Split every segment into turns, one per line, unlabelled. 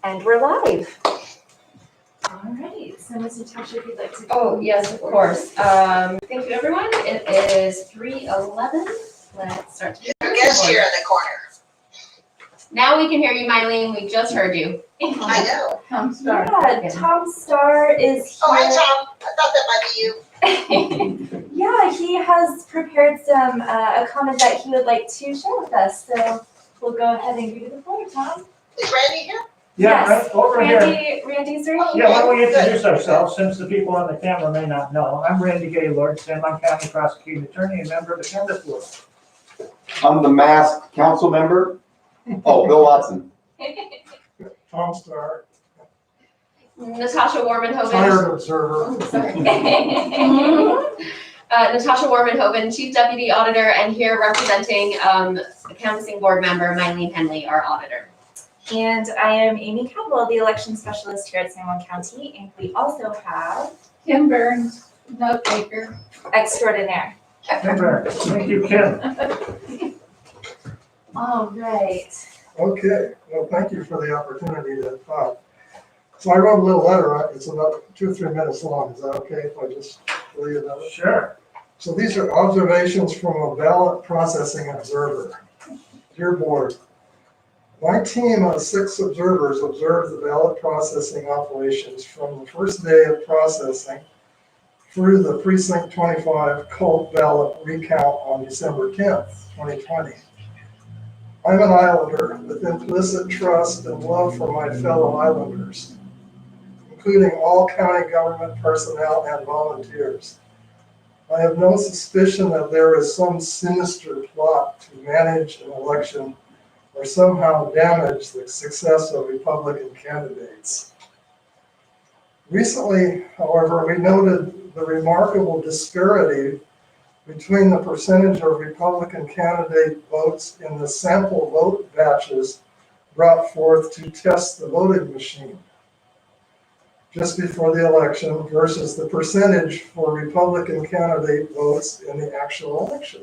And we're live.
All right, so Ms. Natasha, if you'd like to.
Oh, yes, of course. Thank you, everyone. It is 3:11. Let's start.
Your guest here in the corner.
Now we can hear you, Mylene. We just heard you.
I know.
Tom Starr.
Yeah, Tom Starr is here.
Oh, hi, Tom. I thought that might be you.
Yeah, he has prepared some a comment that he would like to share with us. So we'll go ahead and give you the floor, Tom.
Is Randy here?
Yeah,
Yes.
over here.
Randy's right here.
Yeah, why don't we introduce ourselves, since the people on the camera may not know. I'm Randy Gaylord, San Juan County Prosecuting Attorney and member of the Canvas Board.
I'm the masked council member. Oh, Bill Watson.
Tom Starr,
Natasha Warmanhoven.
retired observer.
Natasha Warmanhoven, Chief Deputy Auditor, and here representing the Canvassing Board member, Mylene Henley, our auditor.
And I am Amy Caldwell, the election specialist here at San Juan County. And we also have
Kim Burns, note taker.
extraordinaire.
Thank you, Kim.
All right.
Okay, well, thank you for the opportunity to talk. So I wrote a little letter, it's about 2 or 3 minutes long, is that okay if I just read it out?
Sure.
So these are observations from a ballot processing observer. Dear board, my team of 6 observers observed the ballot processing operations from the first day of processing through the Precinct 25 cult ballot recount on December 10th, 2020. I'm an Islander with implicit trust and love for my fellow Islanders, including all county government personnel and volunteers. I have no suspicion that there is some sinister plot to manage an election or somehow damage the success of Republican candidates. Recently, however, we noted the remarkable disparity between the percentage of Republican candidate votes in the sample vote batches brought forth to test the voting machine just before the election versus the percentage for Republican candidate votes in the actual election.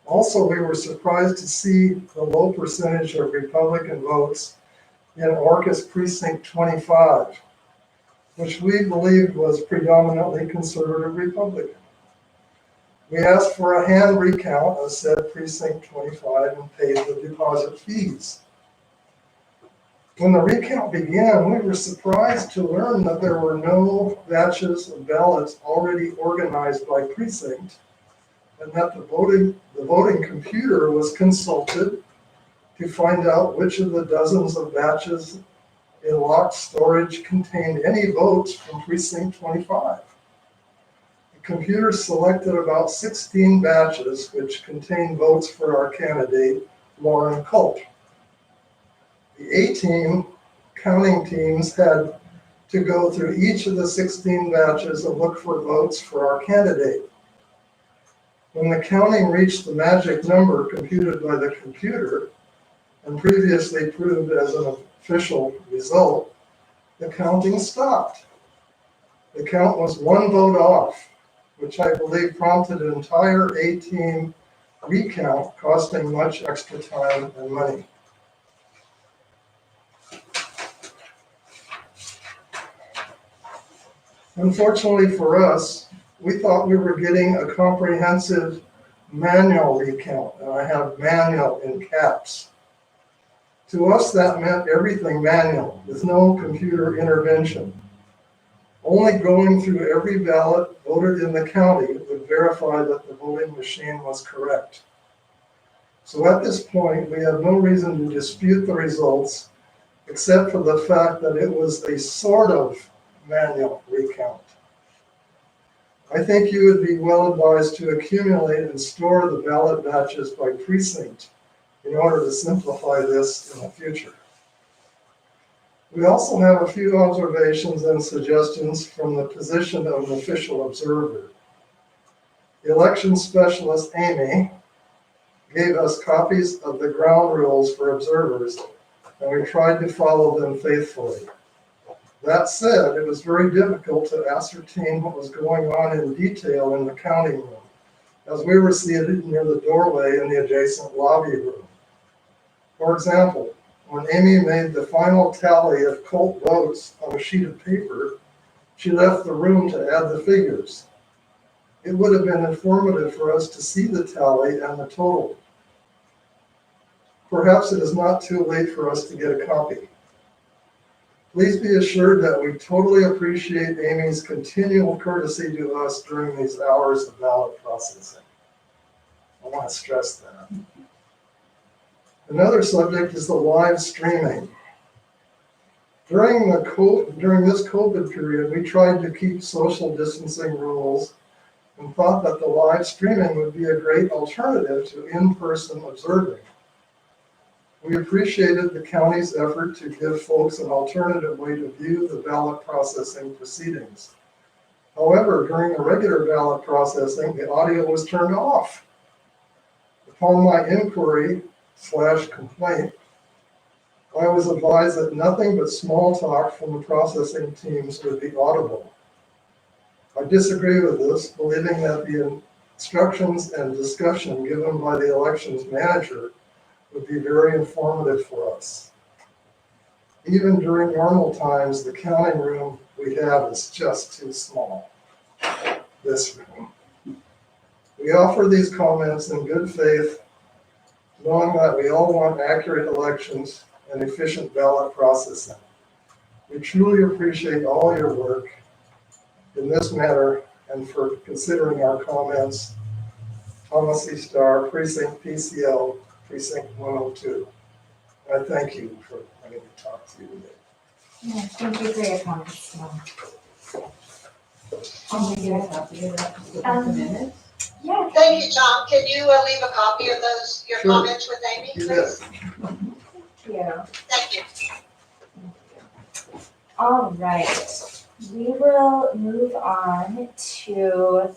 Also, we were surprised to see the low percentage of Republican votes in Orcas Precinct 25, which we believed was predominantly conservative Republican. We asked for a hand recount of said Precinct 25 and paid the deposit fees. When the recount began, we were surprised to learn that there were no batches of ballots already organized by precinct, and that the voting computer was consulted to find out which of the dozens of batches in locked storage contained any votes from Precinct 25. The computer selected about 16 batches which contained votes for our candidate, Lauren Culp. The A-team counting teams had to go through each of the 16 batches and look for votes for our candidate. When the counting reached the magic number computed by the computer and previously proved as an official result, the counting stopped. The count was 1 vote off, which I believe prompted an entire A-team recount, costing much extra time and money. Unfortunately for us, we thought we were getting a comprehensive manual recount, and I have manual in caps. To us, that meant everything manual, with no computer intervention. Only going through every ballot voted in the county would verify that the voting machine was correct. So at this point, we have no reason to dispute the results, except for the fact that it was a sort of manual recount. I think you would be well advised to accumulate and store the ballot batches by precinct in order to simplify this in the future. We also have a few observations and suggestions from the position of an official observer. The election specialist, Amy, gave us copies of the ground rules for observers, and we tried to follow them faithfully. That said, it was very difficult to ascertain what was going on in detail in the counting room, as we were seated near the doorway in the adjacent lobby room. For example, when Amy made the final tally of Colt votes on a sheet of paper, she left the room to add the figures. It would have been informative for us to see the tally and the total. Perhaps it is not too late for us to get a copy. Please be assured that we totally appreciate Amy's continual courtesy to us during these hours of ballot processing. I want to stress that. Another subject is the live streaming. During this COVID period, we tried to keep social distancing rules and thought that the live streaming would be a great alternative to in-person observing. We appreciated the county's effort to give folks an alternative way to view the ballot processing proceedings. However, during the regular ballot processing, the audio was turned off. Upon my inquiry/complaint, I was advised that nothing but small talk from the processing teams would be audible. I disagree with this, believing that the instructions and discussion given by the elections manager would be very informative for us. Even during normal times, the counting room we have is just too small. This room. We offer these comments in good faith, knowing that we all want accurate elections and efficient ballot processing. We truly appreciate all your work in this matter and for considering our comments. Thomas E. Starr, Precinct PCL, Precinct 102. I thank you for letting me talk to you today.
Yeah, thank you for your comments. Can you get a copy of that? Just look at the minutes?
Yeah.
Thank you, Tom. Can you leave a copy of those, your
Sure.
comments with Amy,
You
please?
Yeah.
Thank you.
All right, we will move on to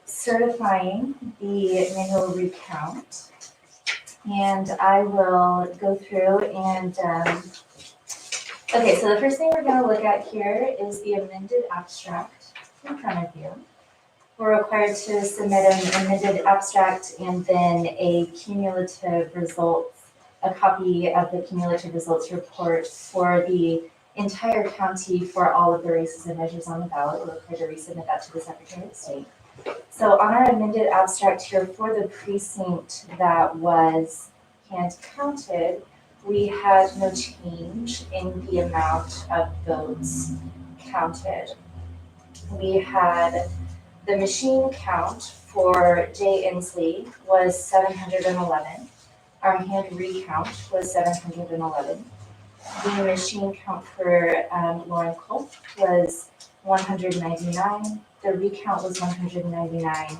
certifying the manual recount. And I will go through and, okay, so the first thing we're gonna look at here is the amended abstract in front of you. We're required to submit an amended abstract and then a copy of the cumulative results report for the entire county for all of the races and measures on the ballot. We're required to resubmit that to the Secretary of State. So on our amended abstract here for the precinct that was hand counted, we had no change in the amount of votes counted. We had the machine count for Jay Inslee was 711. Our hand recount was 711. The machine count for Lauren Culp was 199. The recount was 199,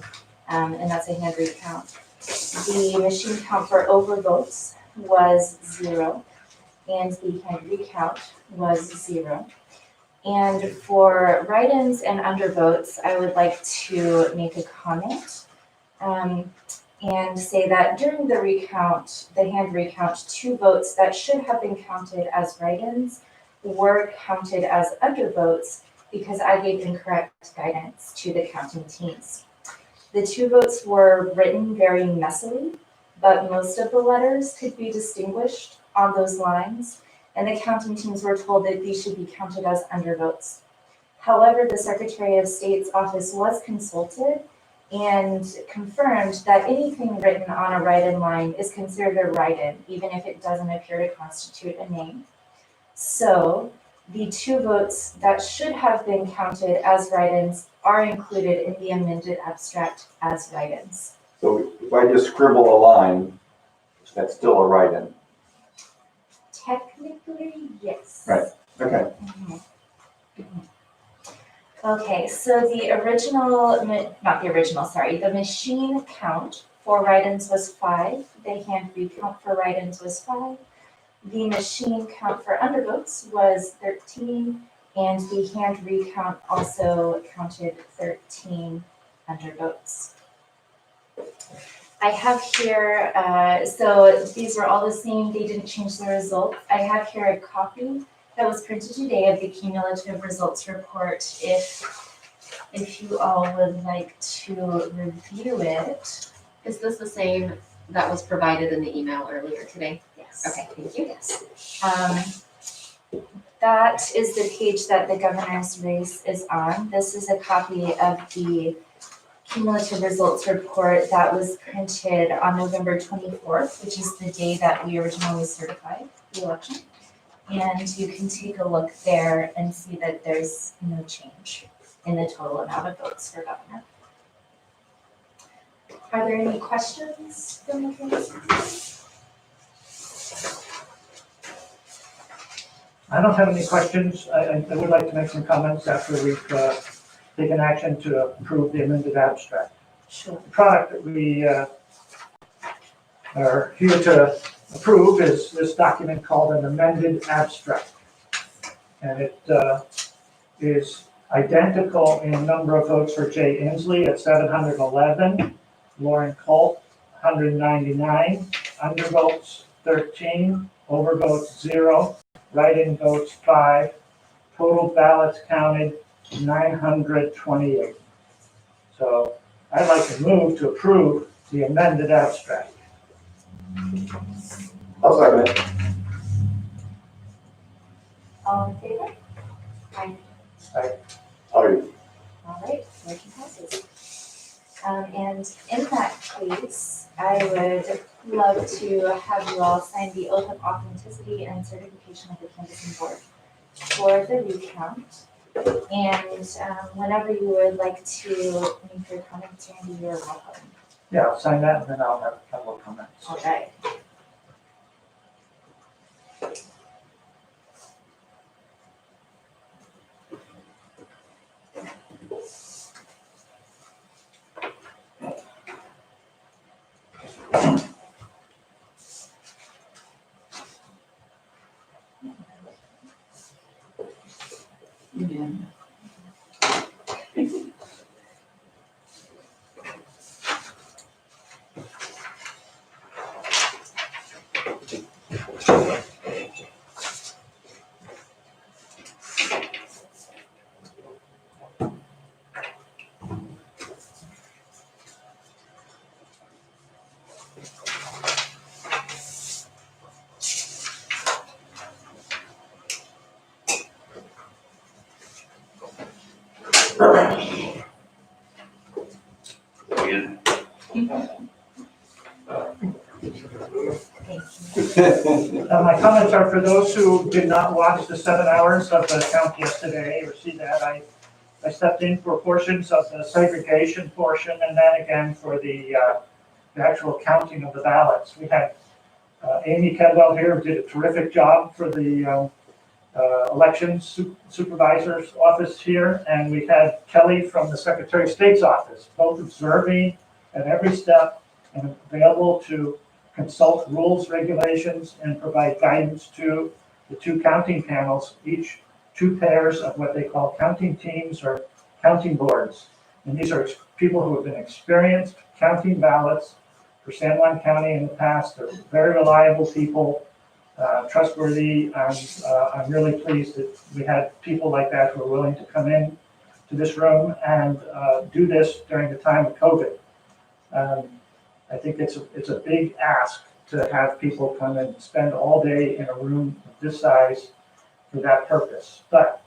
and that's a hand recount. The machine count for overvotes was 0, and the hand recount was 0. And for write-ins and undervotes, I would like to make a comment and say that during the recount, the hand recount, 2 votes that should have been counted as write-ins were counted as undervotes because I gave incorrect guidance to the counting teams. The 2 votes were written very messily, but most of the letters could be distinguished on those lines, and the counting teams were told that these should be counted as undervotes. However, the Secretary of State's office was consulted and confirmed that anything written on a write-in line is considered a write-in, even if it doesn't appear to constitute a name. So the 2 votes that should have been counted as write-ins are included in the amended abstract as write-ins.
So if I just scribble a line, that's still a write-in.
Technically, yes.
Right. Okay.
Mhm. Okay, so the machine count for write-ins was 5, the hand recount for write-ins was 5, the machine count for undervotes was 13, and the hand recount also counted 13 undervotes. I have here, so these were all the same, they didn't change the results. I have here a copy that was printed today of the cumulative results report if you all would like to review it.
Is this the same that was provided in the email earlier today?
Yes. Yes.
Okay, thank you.
That is the page that the governor's race is on. This is a copy of the cumulative results report that was printed on November 24th, which is the day that we originally certified the election. And you can take a look there and see that there's no change in the total amount of votes for governor. Are there any questions from the council?
I don't have any questions. I would like to make some comments after we've taken action to approve the amended abstract.
Sure.
The product that we are here to approve is this document called an amended abstract. And it is identical in number of votes for Jay Inslee at 711, Lauren Colt, 199, undervotes 13, overvotes 0, write-in votes 5, total ballots counted 928. So I'd like to move to approve the amended abstract.
I'll second it.
All in favor?
Aye.
All right, motion passes. And in that case, I would love to have you all sign the oath of authenticity and certification of the canvassing board for the recount. And whenever you would like to make your comments, Randy, you're welcome.
Yeah, I'll sign that and then I'll have a couple of comments.
All right.
My comments are for those who did not watch the 7 hours of the count yesterday or see that. I stepped in for portions of the segregation portion and then again for the actual counting of the ballots. We had Amy Kedwell here who did a terrific job for the elections supervisor's office here, and we had Kelly from the Secretary of State's office, both observing at every step and available to consult rules, regulations, and provide guidance to the 2 counting panels, each 2 pairs of what they call counting teams or counting boards. And these are people who have been experienced counting ballots for San Juan County in the past. They're very reliable people, trustworthy. I'm really pleased that we had people like that who are willing to come in to this room and do this during the time of COVID. I think it's a big ask to have people come and spend all day in a room of this size for that purpose. But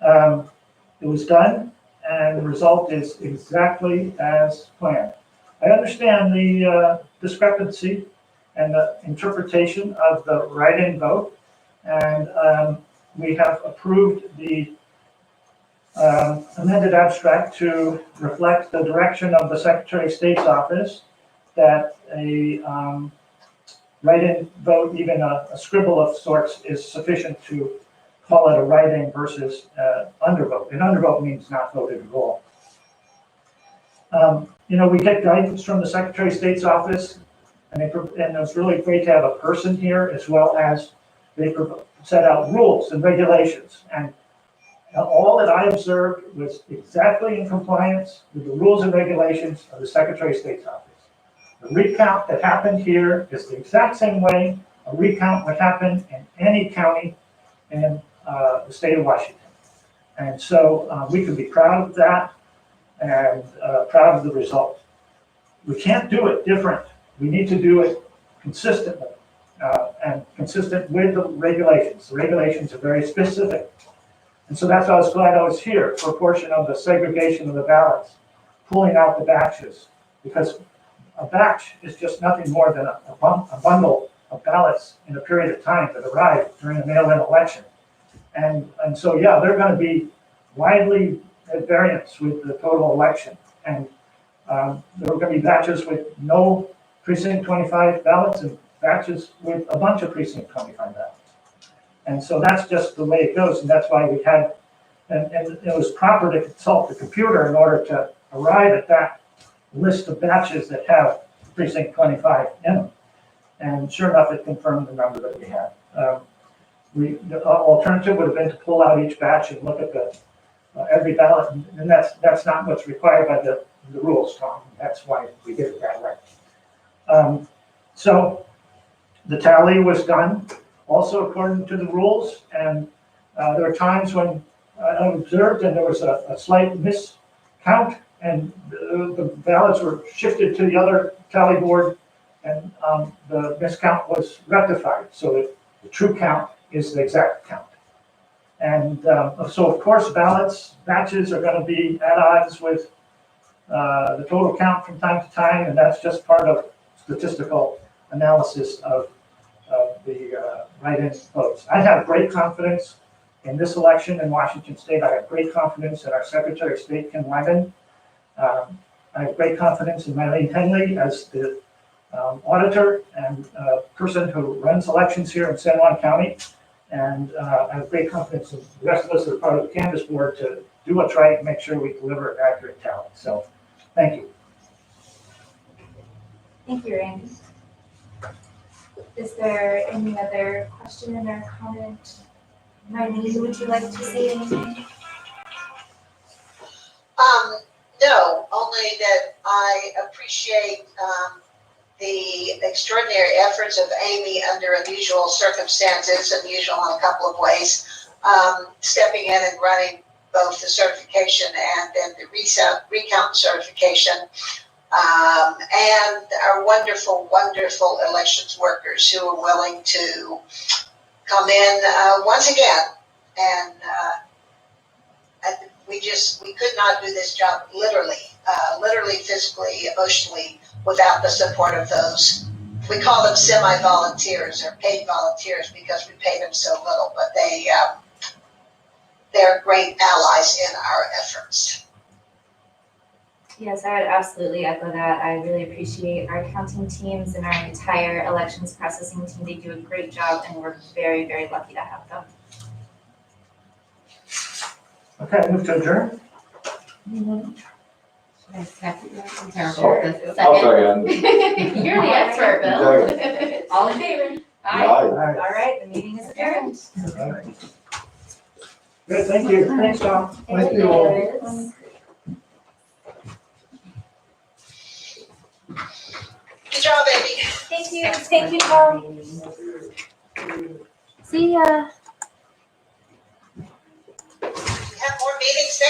it was done, and the result is exactly as planned. I understand the discrepancy and the interpretation of the write-in vote, and we have approved the amended abstract to reflect the direction of the Secretary of State's office that a write-in vote, even a scribble of sorts, is sufficient to call it a write-in versus undervote. An undervote means not voted at all. We get guidance from the Secretary of State's office, and it's really great to have a person here, as well as they set out rules and regulations. And all that I observed was exactly in compliance with the rules and regulations of the Secretary of State's office. The recount that happened here is the exact same way a recount would happen in any county in the state of Washington. And so we can be proud of that and proud of the result. We can't do it different. We need to do it consistently. consistent with the regulations. The regulations are very specific. And so that's why I was glad I was here for a portion of the segregation of the ballots, pulling out the batches, because a batch is just nothing more than a bundle of ballots in a period of time that arrive during a mail-in election. And so, yeah, they're going to be widely at variance with the total election. And there are going to be batches with no precinct 25 ballots and batches with a bunch of precinct 25 ballots. And so that's just the way it goes, and that's why we had, and it was proper to consult the computer in order to arrive at that list of batches that have precinct 25 in them. And sure enough, it confirmed the number that we had. The alternative would have been to pull out each batch and look at the every ballot, and that's not what's required by the rules, Tom. That's why we did it that way. So the tally was done also according to the rules, and there were times when I observed and there was a slight miscount, and the ballots were shifted to the other tally board, and the miscount was rectified, so that the true count is the exact count. And so, of course, batches are going to be at odds with the total count from time to time, and that's just part of statistical analysis of the write-in votes. I have great confidence in this election in Washington State. I have great confidence in our Secretary of State, Kim Wyman. I have great confidence in Mylene Henley as the auditor and person who runs elections here in San Juan County. And I have great confidence in the rest of us that are part of the canvas board to do what's right and make sure we deliver an accurate tally. So, thank you.
Thank you, Randy. Is there any other question or comment? Marlene, would you like to say anything?
No, only that I appreciate the extraordinary efforts of Amy under unusual circumstances, unusual in a couple of ways, stepping in and running both the certification and then the recount certification, and our wonderful, wonderful elections workers who are willing to come in once again. And we could not do this job literally, physically, emotionally, without the support of those. We call them semi-volunteers or paid volunteers because we pay them so little, but they're great allies in our efforts.
Yes, I would absolutely echo that. I really appreciate our counting teams and our entire elections processing team. They do a great job, and we're very, very lucky to have them.
Okay, move to adjourn.
I'm terrible
Sure.
at this.
I'll
Second.
second.
You're the expert, Bill. All in favor? Aye.
Aye.
All right.
All right, the meeting is adjourned.
Good, thank you. Thanks, Tom.
Thank you all.
Liz.
Good job, Amy.
Thank you. Thank you, Tom. See ya.
We have more meetings next